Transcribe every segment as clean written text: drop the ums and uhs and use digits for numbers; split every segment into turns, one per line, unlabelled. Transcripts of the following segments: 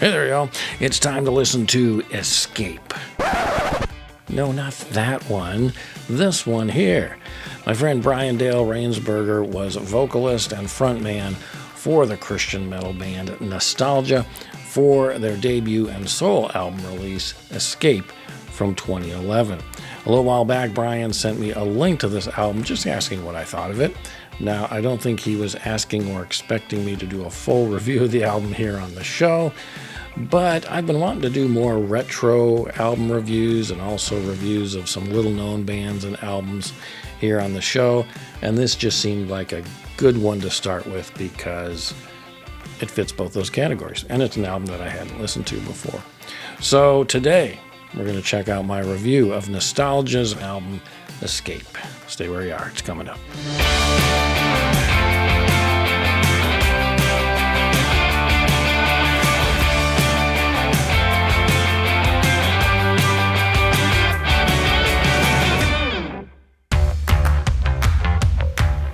Hey there, y'all. It's time to listen to Escape. No, not that one. This one here. My friend Brian Dale Rainsberger was vocalist and frontman for the Christian metal band Nostalgia for their debut and solo album release, Escape, from 2011. A little while back, Brian sent me a link to this album just asking what I thought of it. Now, I don't think he was asking or expecting me to do a full review of the album here on the show, but I've been wanting to do more retro album reviews and also reviews of some little-known bands and albums here on the show, and this just seemed like a good one to start with because it fits both those categories, and it's an album that I hadn't listened to before. So today, we're going to check out my review of Nostalgia's album, Escape. Stay where you are. It's coming up.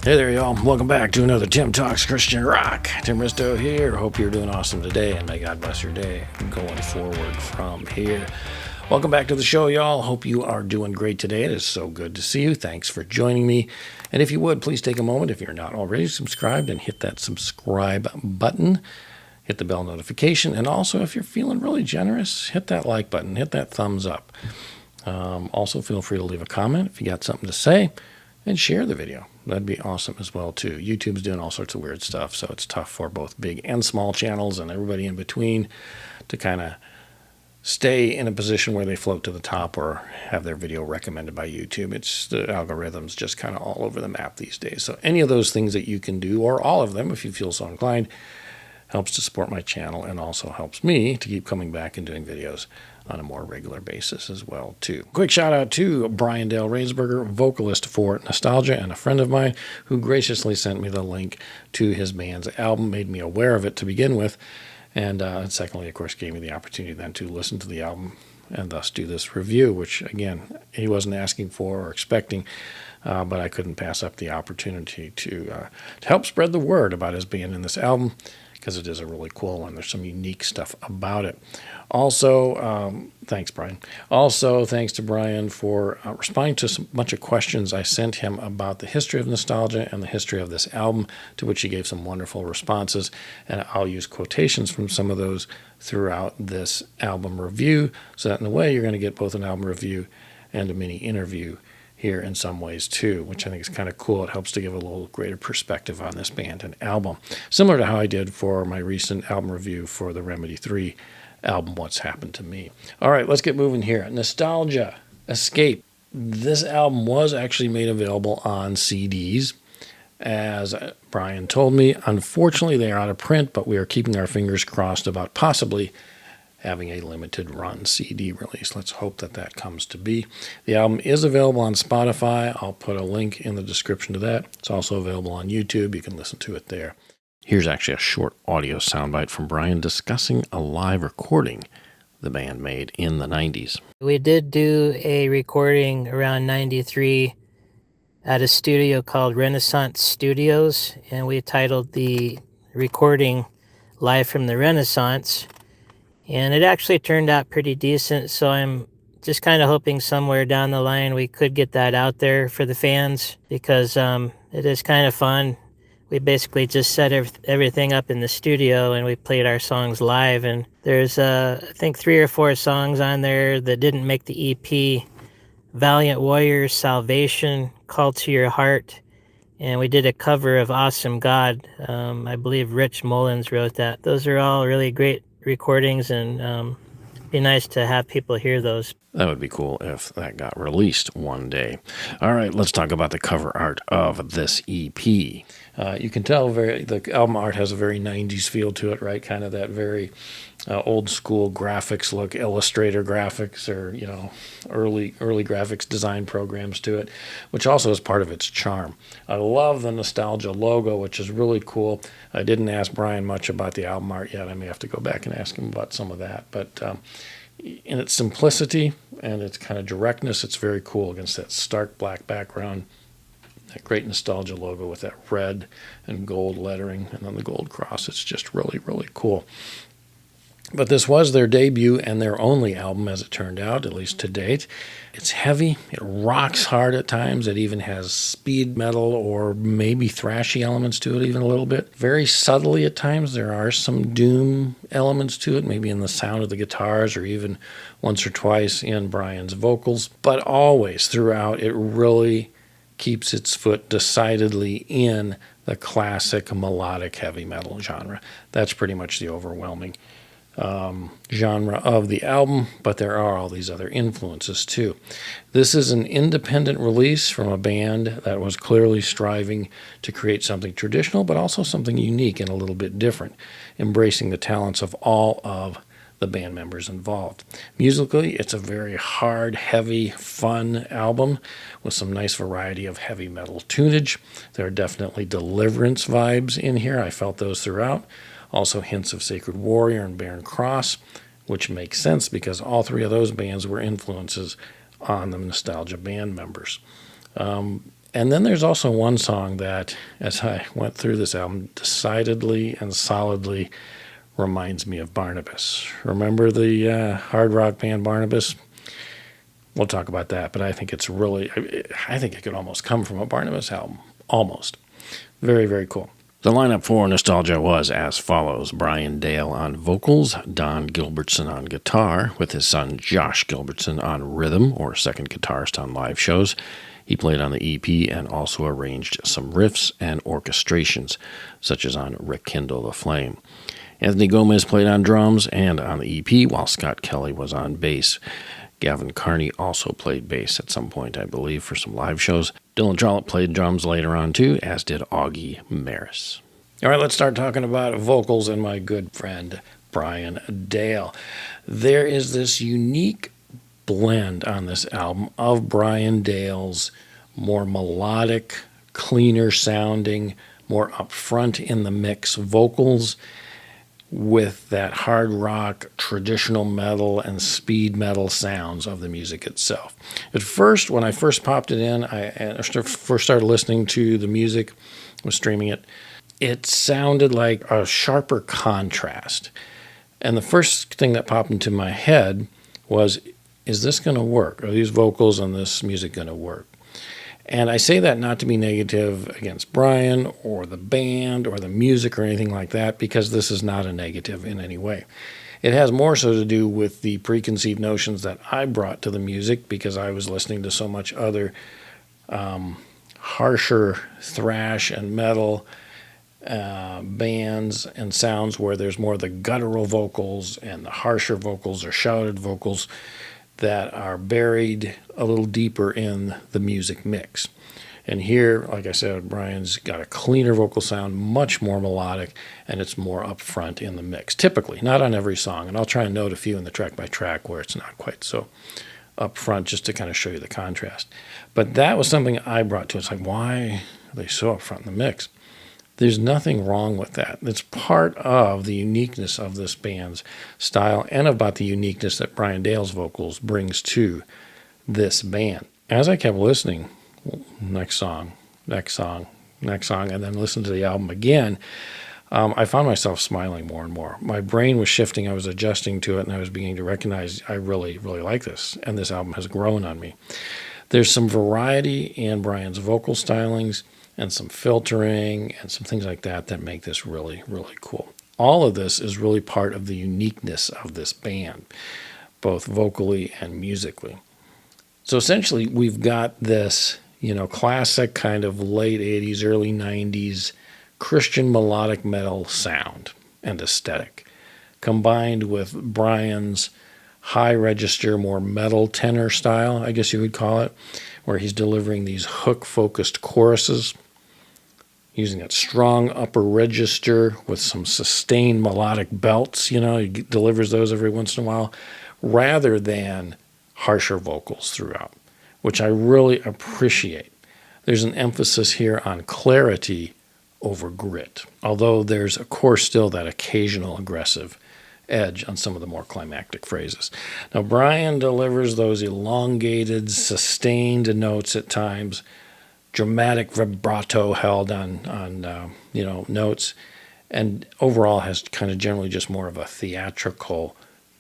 Hey there, y'all. Welcome back to another Tim Talks Christian Rock. Tim Risto here. Hope you're doing awesome today, and may God bless your day going forward from here. Welcome back to the show, y'all. Hope you are doing great today. It is so good to see you. Thanks for joining me. And if you would, please take a moment, if you're not already subscribed, and hit that subscribe button. Hit the bell notification. And also, if you're feeling really generous, hit that like button. Hit that thumbs up. Also, feel free to leave a comment if you got something to say, and share the video. That'd be awesome as well, too. YouTube's doing all sorts of weird stuff, so it's tough for both big and small channels and everybody in between to kind of stay in a position where they float to the top or have their video recommended by YouTube. It's the algorithms just kind of all over the map these days. So any of those things that you can do, or all of them if you feel so inclined, helps to support my channel and also helps me to keep coming back and doing videos on a more regular basis as well, too. Quick shout out to Brian Dale Rainsberger, vocalist for Nostalgia and a friend of mine who graciously sent me the link to his band's album, made me aware of it to begin with, and secondly, of course, gave me the opportunity then to listen to the album and thus do this review, which, again, he wasn't asking for or expecting, but I couldn't pass up the opportunity to help spread the word about his band in this album, because it is a really cool one. There's some unique stuff about it. Also, thanks, Brian. Also, thanks to Brian for responding to a bunch of questions I sent him about the history of Nostalgia and the history of this album, to which he gave some wonderful responses. And I'll use quotations from some of those throughout this album review, so that in a way you're going to get both an album review and a mini interview here in some ways too, which I think is kind of cool. It helps to give a little greater perspective on this band and album, similar to how I did for my recent album review for the Remedy 3 album, What's Happened to Me. All right, let's get moving here. Nostalgia, Escape. This album was actually made available on CDs, as Brian told me. Unfortunately, they are out of print, but we are keeping our fingers crossed about possibly having a limited run CD release. Let's hope that that comes to be. The album is available on Spotify. I'll put a link in the description to that. It's also available on YouTube. You can listen to it there. Here's actually a short audio soundbite from Brian discussing a live recording the band made in the 90s.
We did do a recording around 93 at a studio called Renaissance Studios, and we titled the recording Live from the Renaissance. And it actually turned out pretty decent, so I'm just kind of hoping somewhere down the line we could get that out there for the fans, because it is kind of fun. We basically just set everything up in the studio and we played our songs live, and there's I think 3 or 4 songs on there that didn't make the EP. Valiant Warriors, Salvation, Call to Your Heart, and we did a cover of Awesome God. I believe Rich Mullins wrote that. Those are all really great recordings, and be nice to have people hear those.
That would be cool if that got released one day. All right, let's talk about the cover art of this EP. You can tell the album art has a very 90s feel to it, right? Kind of that very old school graphics look, Illustrator graphics, or early graphics design programs to it, which also is part of its charm. I love the Nostalgia logo, which is really cool. I didn't ask Brian much about the album art yet. I may have to go back and ask him about some of that, but in its simplicity and its kind of directness, it's very cool against that stark black background. That great Nostalgia logo with that red and gold lettering and then the gold cross. It's just really, really cool. But this was their debut and their only album, as it turned out, at least to date. It's heavy. It rocks hard at times. It even has speed metal or maybe thrashy elements to it, even a little bit. Very subtly at times, there are some doom elements to it, maybe in the sound of the guitars or even once or twice in Brian's vocals. But always throughout, it really keeps its foot decidedly in the classic melodic heavy metal genre. That's pretty much the overwhelming genre of the album, but there are all these other influences too. This is an independent release from a band that was clearly striving to create something traditional, but also something unique and a little bit different, embracing the talents of all of the band members involved. Musically, it's a very hard, heavy, fun album with some nice variety of heavy metal tunage. There are definitely Deliverance vibes in here. I felt those throughout. Also hints of Sacred Warrior and Barren Cross, which makes sense because all three of those bands were influences on the Nostalgia band members. And then there's also one song that, as I went through this album, decidedly and solidly reminds me of Barnabas. Remember the hard rock band Barnabas? We'll talk about that, but I think it's really, I think it could almost come from a Barnabas album. Almost. Very, very cool. The lineup for Nostalgia was as follows: Brian Dale on vocals, Don Gilbertson on guitar, with his son Josh Gilbertson on rhythm, or second guitarist on live shows. He played on the EP and also arranged some riffs and orchestrations, such as on Rekindle the Flame. Anthony Gomez played on drums and on the EP, while Scott Kelly was on bass. Gavin Carney also played bass at some point, I believe, for some live shows. Dylan Trollope played drums later on, too, as did Augie Maris. All right, let's start talking about vocals and my good friend, Brian Dale. There is this unique blend on this album of Brian Dale's more melodic, cleaner sounding, more upfront in the mix vocals with that hard rock, traditional metal, and speed metal sounds of the music itself. At first, when I first popped it in, I first started listening to the music, was streaming it, it sounded like a sharper contrast. And the first thing that popped into my head was, is this going to work? Are these vocals and this music going to work? And I say that not to be negative against Brian or the band or the music or anything like that, because this is not a negative in any way. It has more so to do with the preconceived notions that I brought to the music because I was listening to so much other harsher thrash and metal bands and sounds where there's more of the guttural vocals and the harsher vocals or shouted vocals that are buried a little deeper in the music mix. And here, like I said, Brian's got a cleaner vocal sound, much more melodic, and it's more upfront in the mix. Typically, not on every song, and I'll try and note a few in the track by track where it's not quite so upfront, just to kind of show you the contrast. But that was something I brought to it. It's like, why are they so upfront in the mix? There's nothing wrong with that. It's part of the uniqueness of this band's style and about the uniqueness that Brian Dale's vocals brings to this band. As I kept listening, next song, and then listen to the album again, I found myself smiling more and more. My brain was shifting. I was adjusting to it, and I was beginning to recognize I really, really like this, and this album has grown on me. There's some variety in Brian's vocal stylings and some filtering and some things like that that make this really, really cool. All of this is really part of the uniqueness of this band, both vocally and musically. So essentially, we've got this, classic kind of late 80s, early 90s Christian melodic metal sound and aesthetic, combined with Brian's high register, more metal tenor style, I guess you would call it, where he's delivering these hook-focused choruses, using that strong upper register with some sustained melodic belts, he delivers those every once in a while, rather than harsher vocals throughout, which I really appreciate. There's an emphasis here on clarity over grit, although there's, of course, still that occasional aggressive edge on some of the more climactic phrases. Now, Brian delivers those elongated, sustained notes at times, dramatic vibrato held on notes, and overall has kind of generally just more of a theatrical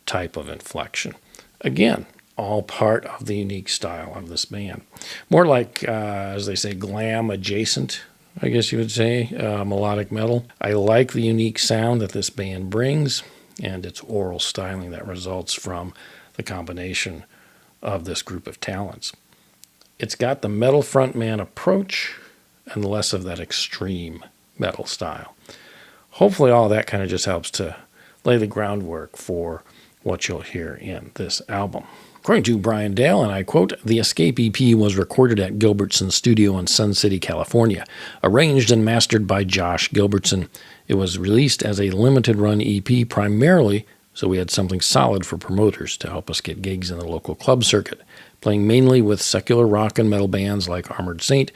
type of inflection. Again, all part of the unique style of this band. More like, as they say, glam adjacent, I guess you would say, melodic metal. I like the unique sound that this band brings and its oral styling that results from the combination of this group of talents. It's got the metal frontman approach and less of that extreme metal style. Hopefully all that kind of just helps to lay the groundwork for what you'll hear in this album. According to Brian Dale, and I quote, "The Escape EP was recorded at Gilbertson Studio in Sun City, California. Arranged and mastered by Josh Gilbertson. It was released as a limited-run EP primarily so we had something solid for promoters to help us get gigs in the local club circuit, playing mainly with secular rock and metal bands like Armored Saint,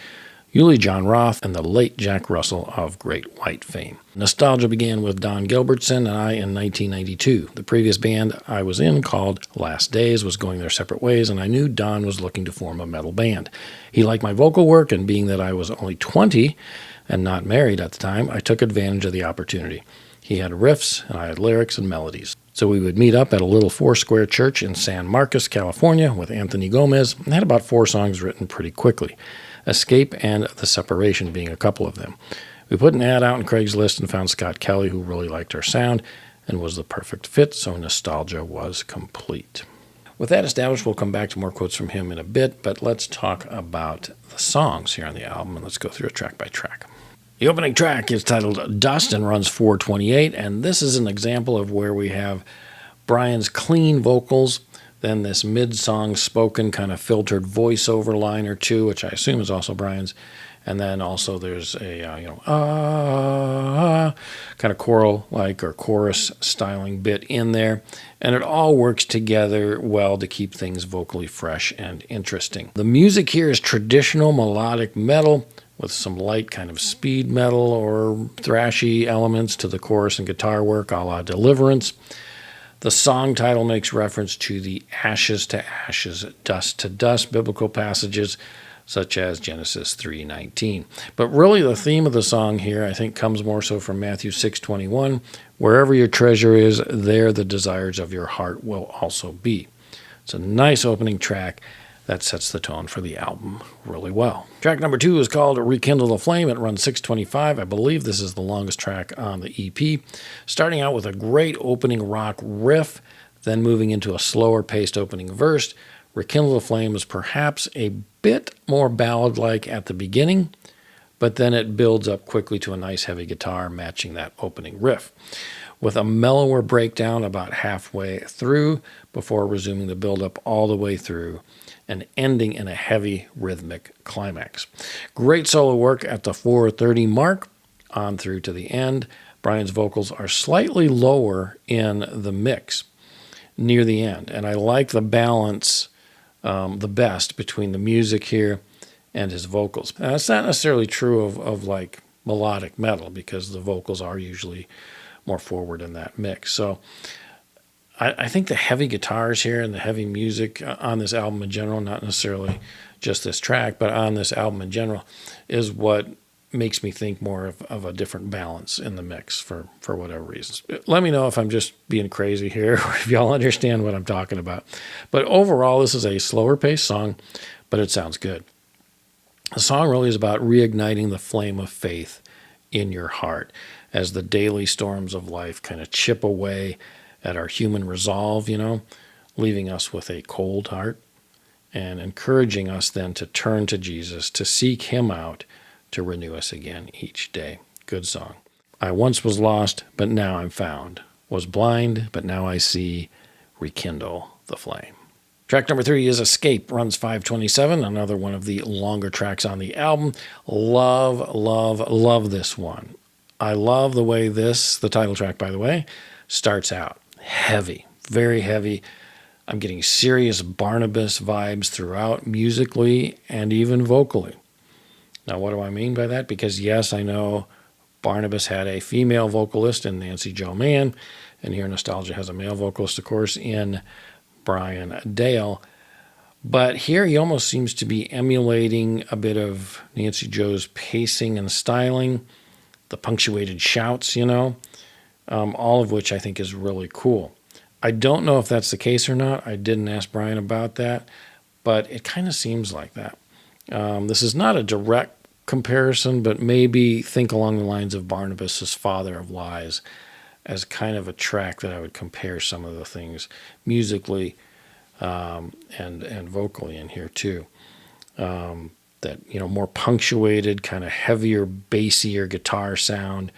Uli John Roth, and the late Jack Russell of Great White fame. Nostalgia began with Don Gilbertson and I in 1992. The previous band I was in, called Last Days, was going their separate ways, and I knew Don was looking to form a metal band. He liked my vocal work, and being that I was only 20 and not married at the time, I took advantage of the opportunity. He had riffs, and I had lyrics and melodies. So we would meet up at a little four-square church in San Marcos, California, with Anthony Gomez, and had about 4 songs written pretty quickly. Escape and The Separation being a couple of them. We put an ad out on Craigslist and found Scott Kelly, who really liked our sound and was the perfect fit, so Nostalgia was complete. With that established, we'll come back to more quotes from him in a bit, but let's talk about the songs here on the album, and let's go through it track by track. The opening track is titled Dust and runs 4:28, and this is an example of where we have Brian's clean vocals, then this mid-song spoken kind of filtered voiceover line or two, which I assume is also Brian's, and then also there's a kind of choral-like or chorus styling bit in there, and it all works together well to keep things vocally fresh and interesting. The music here is traditional melodic metal with some light kind of speed metal or thrashy elements to the chorus and guitar work, a la Deliverance. The song title makes reference to the ashes to ashes, dust to dust biblical passages such as Genesis 3:19. But really the theme of the song here, I think, comes more so from Matthew 6:21. Wherever your treasure is, there the desires of your heart will also be. It's a nice opening track that sets the tone for the album really well. Track number 2 is called Rekindle the Flame. It runs 6:25. I believe this is the longest track on the EP. Starting out with a great opening rock riff, then moving into a slower paced opening verse. Rekindle the Flame is perhaps a bit more ballad-like at the beginning, but then it builds up quickly to a nice heavy guitar matching that opening riff, with a mellower breakdown about halfway through before resuming the build-up all the way through and ending in a heavy rhythmic climax. Great solo work at the 4:30 mark on through to the end. Brian's vocals are slightly lower in the mix near the end, and I like the balance the best between the music here and his vocals. It's not necessarily true of like melodic metal, because the vocals are usually more forward in that mix. So I think the heavy guitars here and the heavy music on this album in general, not necessarily just this track, but on this album in general, is what makes me think more of a different balance in the mix for whatever reasons. Let me know if I'm just being crazy here or if y'all understand what I'm talking about. But overall, this is a slower paced song, but it sounds good. The song really is about reigniting the flame of faith in your heart as the daily storms of life kind of chip away at our human resolve, leaving us with a cold heart and encouraging us then to turn to Jesus, to seek him out, to renew us again each day. Good song. I once was lost, but now I'm found. Was blind, but now I see. Rekindle the flame. Track number 3 is Escape, runs 5:27, another one of the longer tracks on the album. Love, love, love this one. I love the way the title track, by the way, starts out. Heavy, very heavy. I'm getting serious Barnabas vibes throughout, musically and even vocally. Now, what do I mean by that? Because, yes, I know Barnabas had a female vocalist in Nancy Jo Mann, and here Nostalgia has a male vocalist, of course, in Brian Dale. But here he almost seems to be emulating a bit of Nancy Jo's pacing and styling. the punctuated shouts, all of which I think is really cool. I don't know if that's the case or not. I didn't ask Brian about that, but it kind of seems like that. This is not a direct comparison, but maybe think along the lines of Barnabas' Father of Lies as kind of a track that I would compare some of the things musically and vocally in here too. That, more punctuated, kind of heavier, bassier guitar sound.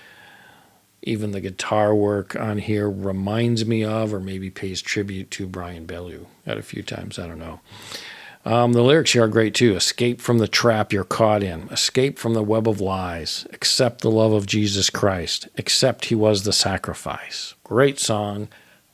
Even the guitar work on here reminds me of, or maybe pays tribute to, Brian Bellew at a few times. I don't know. The lyrics here are great too. Escape from the trap you're caught in. Escape from the web of lies. Accept the love of Jesus Christ. Accept he was the sacrifice. Great song.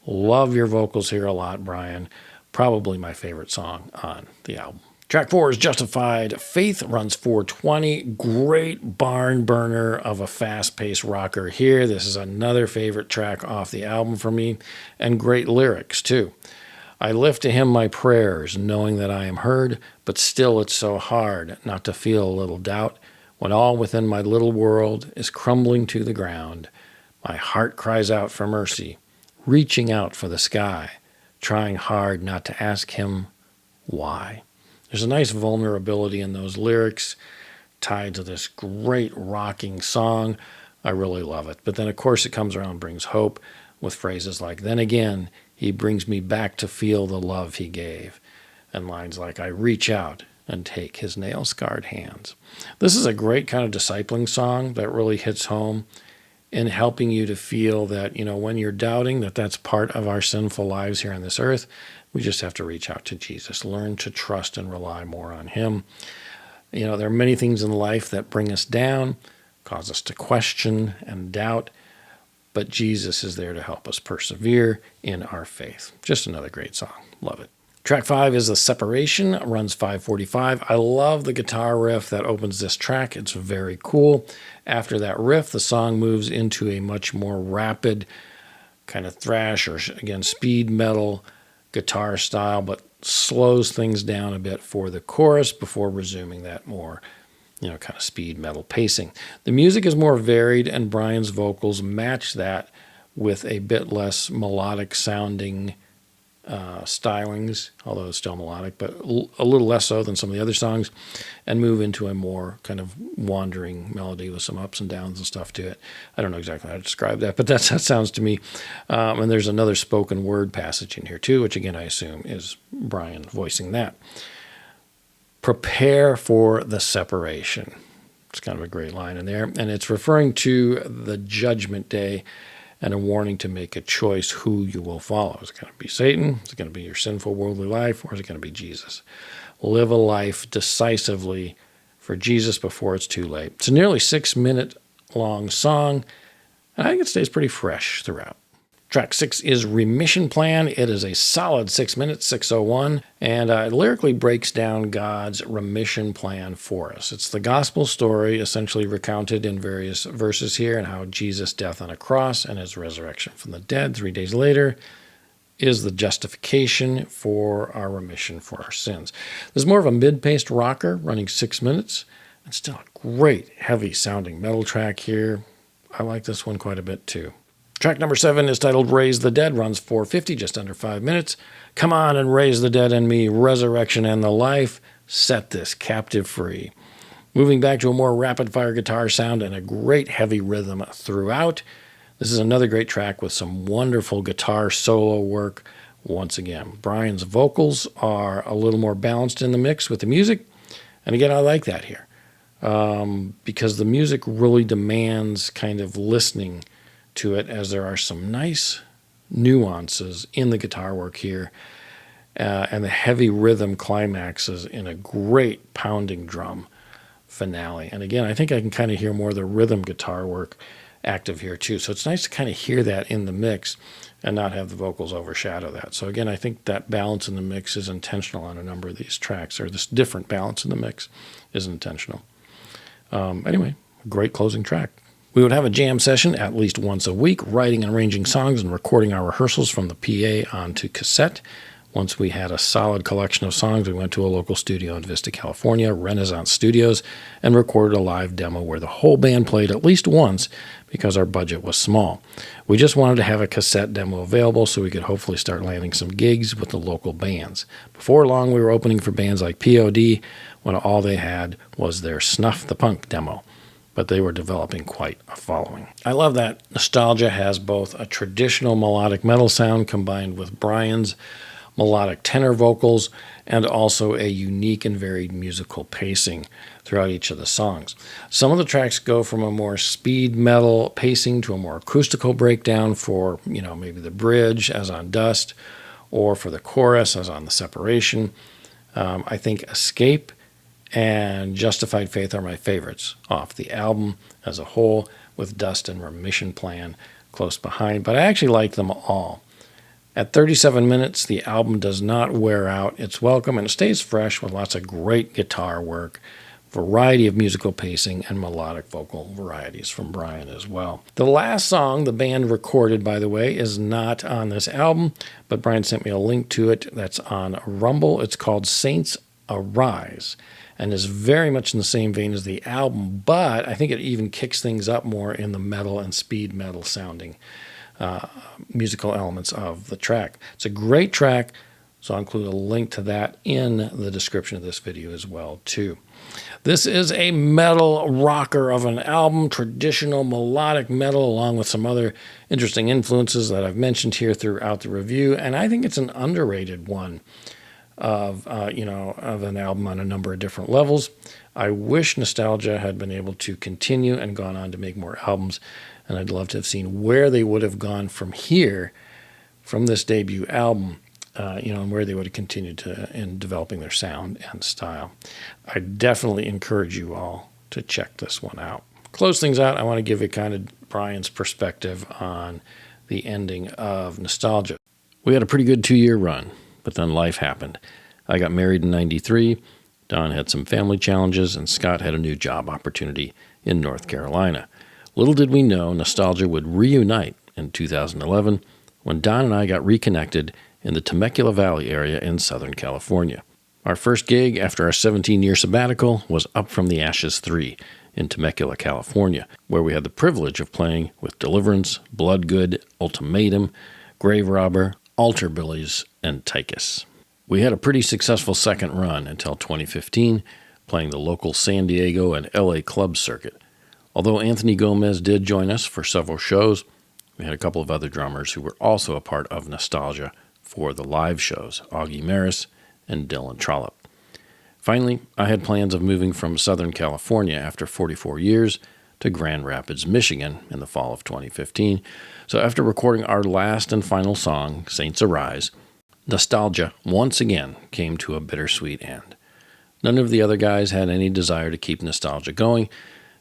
Love your vocals here a lot, Brian. Probably my favorite song on the album. Track 4 is Justified. Faith runs 420. Great barn burner of a fast-paced rocker here. This is another favorite track off the album for me. And great lyrics too. I lift to him my prayers, knowing that I am heard, but still it's so hard not to feel a little doubt when all within my little world is crumbling to the ground. My heart cries out for mercy, reaching out for the sky, trying hard not to ask him why. There's a nice vulnerability in those lyrics tied to this great rocking song. I really love it. But then, of course, it comes around and brings hope with phrases like, then again, he brings me back to feel the love he gave. And lines like, I reach out and take his nail-scarred hands. This is a great kind of discipling song that really hits home in helping you to feel that, when you're doubting that that's part of our sinful lives here on this earth, we just have to reach out to Jesus, learn to trust and rely more on him. There are many things in life that bring us down, cause us to question and doubt, but Jesus is there to help us persevere in our faith. Just another great song. Love it. Track 5 is The Separation, runs 5:45. I love the guitar riff that opens this track. It's very cool. After that riff, the song moves into a much more rapid kind of thrash or, again, speed metal guitar style, but slows things down a bit for the chorus before resuming that more kind of speed metal pacing. The music is more varied, and Brian's vocals match that with a bit less melodic sounding stylings, although it's still melodic, but a little less so than some of the other songs, and move into a more kind of wandering melody with some ups and downs and stuff to it. I don't know exactly how to describe that, but that sounds to me. And there's another spoken word passage in here too, which again I assume is Brian voicing that. Prepare for the separation. It's kind of a great line in there. And it's referring to the judgment day and a warning to make a choice who you will follow. Is it going to be Satan? Is it going to be your sinful worldly life? Or is it going to be Jesus? Live a life decisively for Jesus before it's too late. It's a nearly 6-minute long song, and I think it stays pretty fresh throughout. Track 6 is Remission Plan. It is a solid 6 minutes, 6:01, and it lyrically breaks down God's remission plan for us. It's the gospel story essentially recounted in various verses here, and how Jesus' death on a cross and his resurrection from the dead 3 days later is the justification for our remission for our sins. This is more of a mid-paced rocker running 6 minutes, and still a great heavy-sounding metal track here. I like this one quite a bit too. Track number 7 is titled Raise the Dead, runs 4:50, just under 5 minutes. Come on and raise the dead in me, resurrection and the life, set this captive free. Moving back to a more rapid-fire guitar sound and a great heavy rhythm throughout. This is another great track with some wonderful guitar solo work. Once again, Brian's vocals are a little more balanced in the mix with the music. And again, I like that here because the music really demands kind of listening to it, as there are some nice nuances in the guitar work here, and the heavy rhythm climaxes in a great pounding drum finale. And again, I think I can kind of hear more of the rhythm guitar work active here too. So it's nice to kind of hear that in the mix and not have the vocals overshadow that. So again, I think that balance in the mix is intentional on a number of these tracks, or this different balance in the mix is intentional. Anyway, great closing track. We would have a jam session at least once a week, writing and arranging songs and recording our rehearsals from the PA onto cassette. Once we had a solid collection of songs, we went to a local studio in Vista, California, Renaissance Studios, and recorded a live demo where the whole band played at least once because our budget was small. We just wanted to have a cassette demo available so we could hopefully start landing some gigs with the local bands. Before long, we were opening for bands like POD when all they had was their Snuff the Punk demo, but they were developing quite a following. I love that Nostalgia has both a traditional melodic metal sound combined with Brian's melodic tenor vocals, and also a unique and varied musical pacing throughout each of the songs. Some of the tracks go from a more speed metal pacing to a more acoustical breakdown for, maybe the bridge, as on Dust, or for the chorus, as on The Separation. I think Escape and Justified Faith are my favorites off the album as a whole, with Dust and Remission Plan close behind, but I actually like them all. At 37 minutes, the album does not wear out. It's welcome and it stays fresh with lots of great guitar work, variety of musical pacing, and melodic vocal varieties from Brian as well. The last song the band recorded, by the way, is not on this album, but Brian sent me a link to it that's on Rumble. It's called Saints Arise and is very much in the same vein as the album, but I think it even kicks things up more in the metal and speed metal sounding musical elements of the track. It's a great track, so I'll include a link to that in the description of this video as well, too. This is a metal rocker of an album, traditional melodic metal, along with some other interesting influences that I've mentioned here throughout the review, and I think it's an underrated one of an album on a number of different levels. I wish Nostalgia had been able to continue and gone on to make more albums, and I'd love to have seen where they would have gone from here, from this debut album, and where they would have continued in developing their sound and style. I definitely encourage you all to check this one out. Close things out, I want to give you kind of Brian's perspective on the ending of Nostalgia. We had a pretty good 2-year run, but then life happened. I got married in '93, Don had some family challenges, and Scott had a new job opportunity in North Carolina. Little did we know Nostalgia would reunite in 2011 when Don and I got reconnected in the Temecula Valley area in Southern California. Our first gig after our 17-year sabbatical was Up From the Ashes 3 in Temecula, California, where we had the privilege of playing with Deliverance, Bloodgood, Ultimatum, Grave Robber, Altar Billies, and Tychus. We had a pretty successful second run until 2015, playing the local San Diego and LA club circuit. Although Anthony Gomez did join us for several shows, we had a couple of other drummers who were also a part of Nostalgia for the live shows, Augie Maris and Dylan Trollope. Finally, I had plans of moving from Southern California after 44 years to Grand Rapids, Michigan in the fall of 2015. So after recording our last and final song, Saints Arise, Nostalgia once again came to a bittersweet end. None of the other guys had any desire to keep Nostalgia going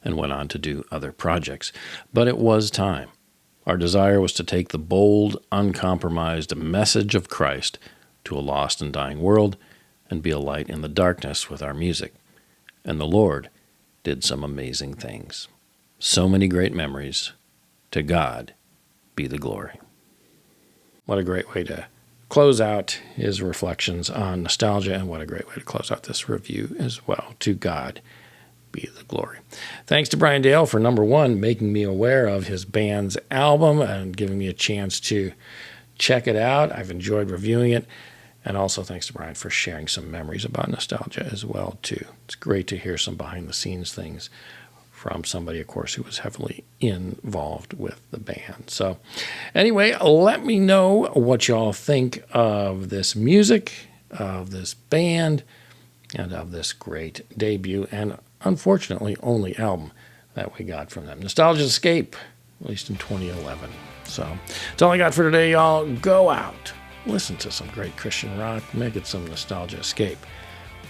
and went on to do other projects. But it was time. Our desire was to take the bold, uncompromised message of Christ to a lost and dying world and be a light in the darkness with our music. And the Lord did some amazing things. So many great memories. To God be the glory. What a great way to close out his reflections on Nostalgia, and what a great way to close out this review as well. To God be the glory. Thanks to Brian Dale for, number one, making me aware of his band's album and giving me a chance to check it out. I've enjoyed reviewing it. And also thanks to Brian for sharing some memories about Nostalgia as well, too. It's great to hear some behind-the-scenes things from somebody, of course, who was heavily involved with the band. So anyway, let me know what y'all think of this music, of this band, and of this great debut and, unfortunately, only album that we got from them. Nostalgia Escape, released in 2011. So that's all I got for today, y'all. Go out, listen to some great Christian rock, make it some Nostalgia Escape.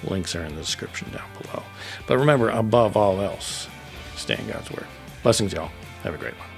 Links are in the description down below. But remember, above all else, stay in God's Word. Blessings, y'all. Have a great one.